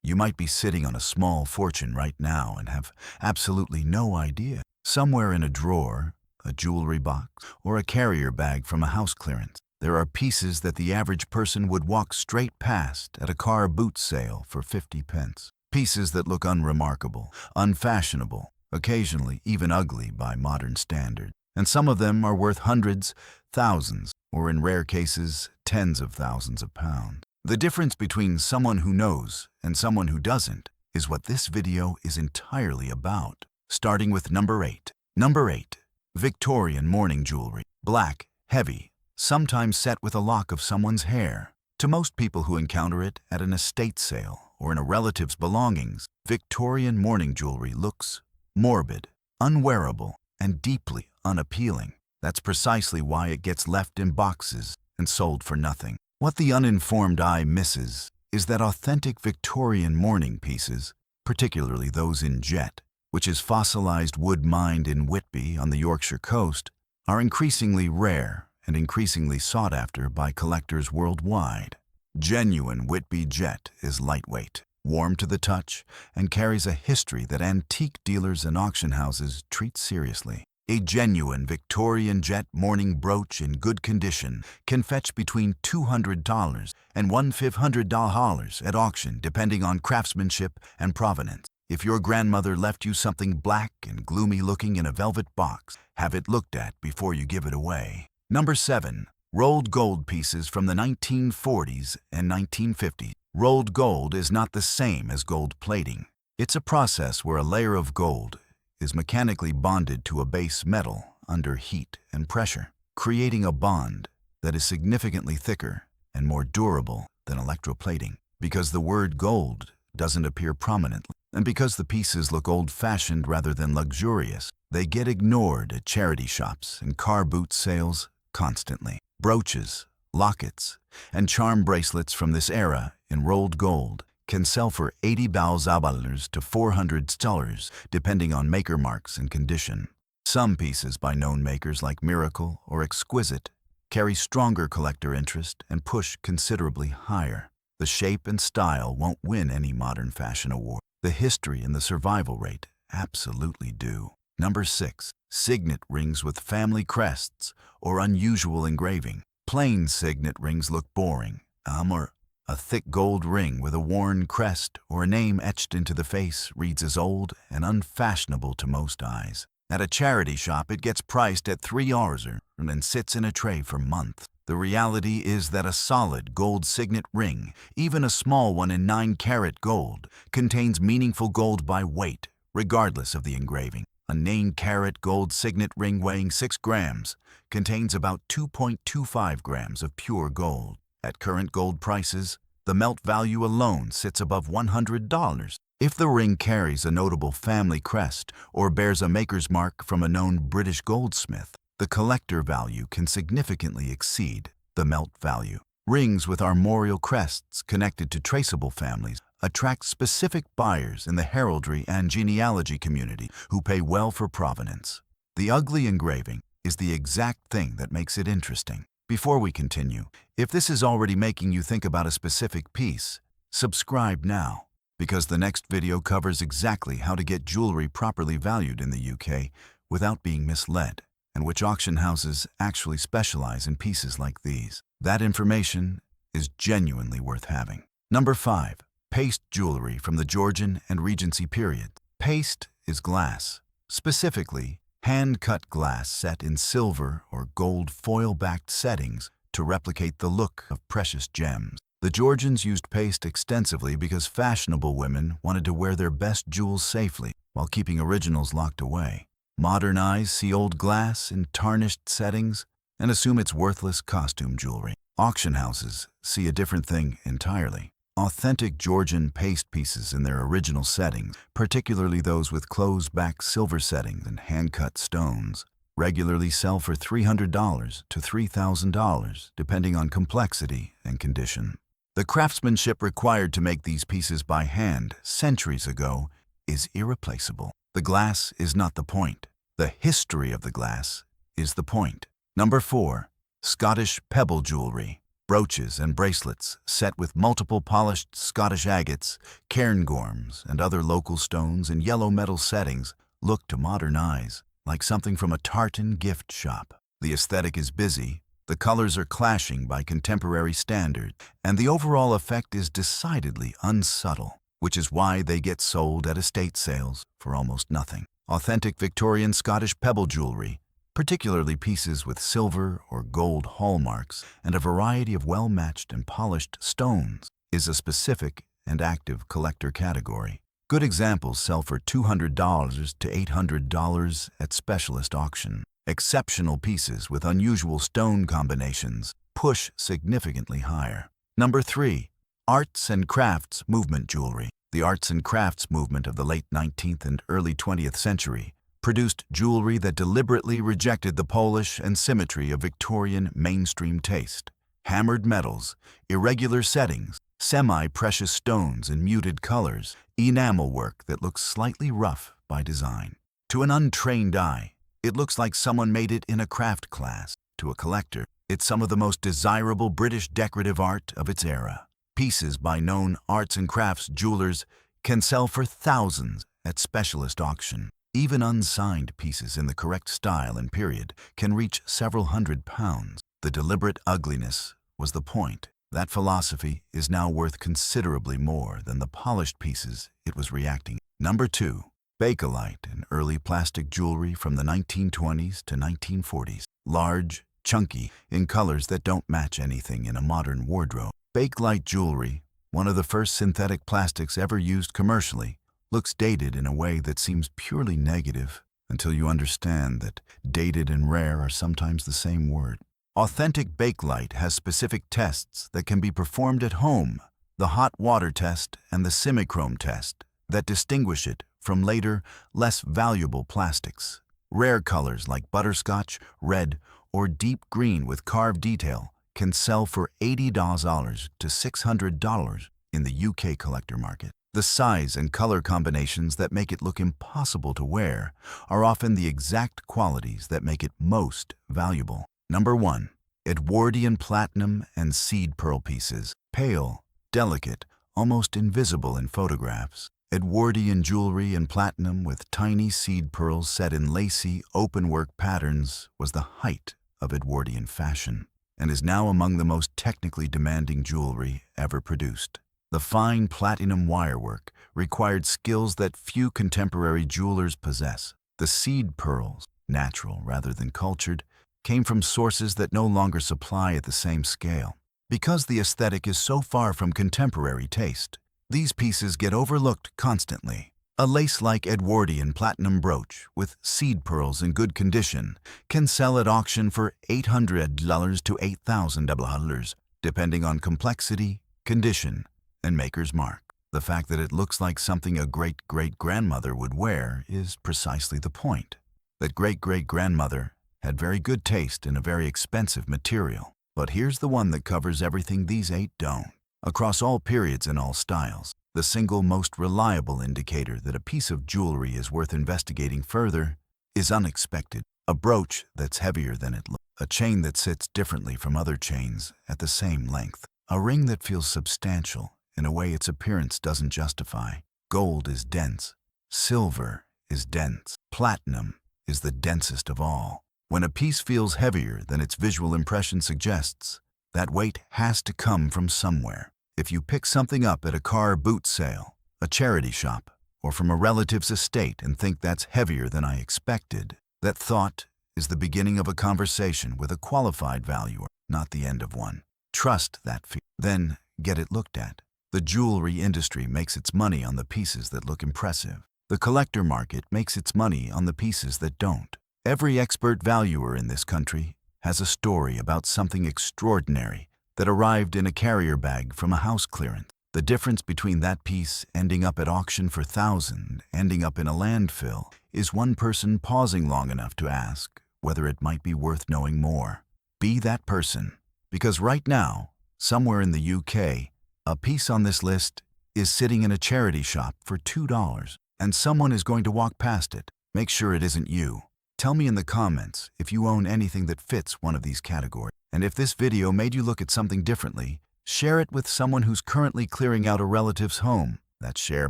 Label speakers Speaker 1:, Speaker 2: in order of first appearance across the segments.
Speaker 1: You might be sitting on a small fortune right now and have absolutely no idea. Somewhere in a drawer, a jewelry box, or a carrier bag from a house clearance, there are pieces that the average person would walk straight past at a car boot sale for 50 pence. Pieces that look unremarkable, unfashionable, occasionally even ugly by modern standards. And some of them are worth hundreds, thousands, or in rare cases, tens of thousands of pounds. The difference between someone who knows and someone who doesn't is what this video is entirely about. Starting with number 8. Number 8. Victorian mourning jewelry. Black, heavy, sometimes set with a lock of someone's hair. To most people who encounter it at an estate sale or in a relative's belongings, Victorian mourning jewelry looks morbid, unwearable, and deeply unappealing. That's precisely why it gets left in boxes and sold for nothing. What the uninformed eye misses is that authentic Victorian mourning pieces, particularly those in jet, which is fossilized wood mined in Whitby on the Yorkshire coast, are increasingly rare and increasingly sought after by collectors worldwide. Genuine Whitby jet is lightweight, warm to the touch, and carries a history that antique dealers and auction houses treat seriously. A genuine Victorian jet mourning brooch in good condition can fetch between $200 and $1,500 at auction, depending on craftsmanship and provenance. If your grandmother left you something black and gloomy looking in a velvet box, have it looked at before you give it away. Number 7. Rolled gold pieces from the 1940s and 1950s. Rolled gold is not the same as gold plating. It's a process where a layer of gold is mechanically bonded to a base metal under heat and pressure, creating a bond that is significantly thicker and more durable than electroplating. Because the word gold doesn't appear prominently, and because the pieces look old-fashioned rather than luxurious, they get ignored at charity shops and car boot sales constantly. Brooches, lockets, and charm bracelets from this era in rolled gold can sell for $80 to $400, depending on maker marks and condition. Some pieces by known makers like Miracle or Exquisite carry stronger collector interest and push considerably higher. The shape and style won't win any modern fashion award. The history and the survival rate absolutely do. Number 6. Signet rings with family crests or unusual engraving. Plain signet rings look boring. Or a thick gold ring with a worn crest or a name etched into the face reads as old and unfashionable to most eyes. At a charity shop, it gets priced at $3 and sits in a tray for months. The reality is that a solid gold signet ring, even a small one in 9-karat gold, contains meaningful gold by weight, regardless of the engraving. A 9-karat gold signet ring weighing 6 grams contains about 2.25 grams of pure gold. At current gold prices, the melt value alone sits above $100. If the ring carries a notable family crest or bears a maker's mark from a known British goldsmith, the collector value can significantly exceed the melt value. Rings with armorial crests connected to traceable families attract specific buyers in the heraldry and genealogy community who pay well for provenance. The ugly engraving is the exact thing that makes it interesting. Before we continue, if this is already making you think about a specific piece, subscribe now, because the next video covers exactly how to get jewelry properly valued in the UK without being misled, and which auction houses actually specialize in pieces like these. That information is genuinely worth having. Number 5. Paste jewelry from the Georgian and Regency period. Paste is glass, specifically hand-cut glass set in silver or gold foil-backed settings to replicate the look of precious gems. The Georgians used paste extensively because fashionable women wanted to wear their best jewels safely while keeping originals locked away. Modern eyes see old glass in tarnished settings and assume it's worthless costume jewelry. Auction houses see a different thing entirely. Authentic Georgian paste pieces in their original settings, particularly those with closed-back silver settings and hand-cut stones, regularly sell for $300 to $3,000, depending on complexity and condition. The craftsmanship required to make these pieces by hand centuries ago is irreplaceable. The glass is not the point. The history of the glass is the point. Number 4. Scottish pebble jewelry. Brooches and bracelets set with multiple polished Scottish agates, cairngorms, and other local stones in yellow metal settings look to modern eyes like something from a tartan gift shop. The aesthetic is busy, the colors are clashing by contemporary standards, and the overall effect is decidedly unsubtle, which is why they get sold at estate sales for almost nothing. Authentic Victorian Scottish pebble jewelry, particularly pieces with silver or gold hallmarks and a variety of well-matched and polished stones, is a specific and active collector category. Good examples sell for $200 to $800 at specialist auction. Exceptional pieces with unusual stone combinations push significantly higher. Number 3. Arts and crafts movement jewelry. The arts and crafts movement of the late 19th and early 20th century produced jewelry that deliberately rejected the polish and symmetry of Victorian mainstream taste. Hammered metals, irregular settings, semi-precious stones in muted colors, enamel work that looks slightly rough by design. To an untrained eye, it looks like someone made it in a craft class. To a collector, it's some of the most desirable British decorative art of its era. Pieces by known arts and crafts jewelers can sell for thousands at specialist auction. Even unsigned pieces in the correct style and period can reach several £100s. The deliberate ugliness was the point. That philosophy is now worth considerably more than the polished pieces it was reacting. Number 2. Bakelite and early plastic jewelry from the 1920s to 1940s. Large, chunky, in colors that don't match anything in a modern wardrobe. Bakelite jewelry, one of the first synthetic plastics ever used commercially, looks dated in a way that seems purely negative until you understand that dated and rare are sometimes the same word. Authentic Bakelite has specific tests that can be performed at home, the hot water test and the Simichrome test, that distinguish it from later, less valuable plastics. Rare colors like butterscotch, red, or deep green with carved detail can sell for $80 to $600 in the UK collector market. The size and color combinations that make it look impossible to wear are often the exact qualities that make it most valuable. Number 1. Edwardian platinum and seed pearl pieces. Pale, delicate, almost invisible in photographs. Edwardian jewelry in platinum with tiny seed pearls set in lacy, open-work patterns was the height of Edwardian fashion and is now among the most technically demanding jewelry ever produced. The fine platinum wirework required skills that few contemporary jewelers possess. The seed pearls, natural rather than cultured, came from sources that no longer supply at the same scale. Because the aesthetic is so far from contemporary taste, these pieces get overlooked constantly. A lace-like Edwardian platinum brooch with seed pearls in good condition can sell at auction for $800 to $8,000, depending on complexity, condition, and maker's mark. The fact that it looks like something a great-great-grandmother would wear is precisely the point. That great-great-grandmother had very good taste in a very expensive material. But here's the one that covers everything these 8 don't. Across all periods and all styles, the single most reliable indicator that a piece of jewelry is worth investigating further is unexpected. A brooch that's heavier than it looks. A chain that sits differently from other chains at the same length. A ring that feels substantial in a way its appearance doesn't justify. Gold is dense. Silver is dense. Platinum is the densest of all. When a piece feels heavier than its visual impression suggests, that weight has to come from somewhere. If you pick something up at a car boot sale, a charity shop, or from a relative's estate and think that's heavier than I expected, that thought is the beginning of a conversation with a qualified valuer, not the end of one. Trust that feeling. Then get it looked at. The jewelry industry makes its money on the pieces that look impressive. The collector market makes its money on the pieces that don't. Every expert valuer in this country has a story about something extraordinary that arrived in a carrier bag from a house clearance. The difference between that piece ending up at auction for thousands, ending up in a landfill, is one person pausing long enough to ask whether it might be worth knowing more. Be that person, because right now, somewhere in the UK, a piece on this list is sitting in a charity shop for $2, and someone is going to walk past it. Make sure it isn't you. Tell me in the comments if you own anything that fits one of these categories. And if this video made you look at something differently, share it with someone who's currently clearing out a relative's home. That share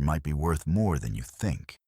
Speaker 1: might be worth more than you think.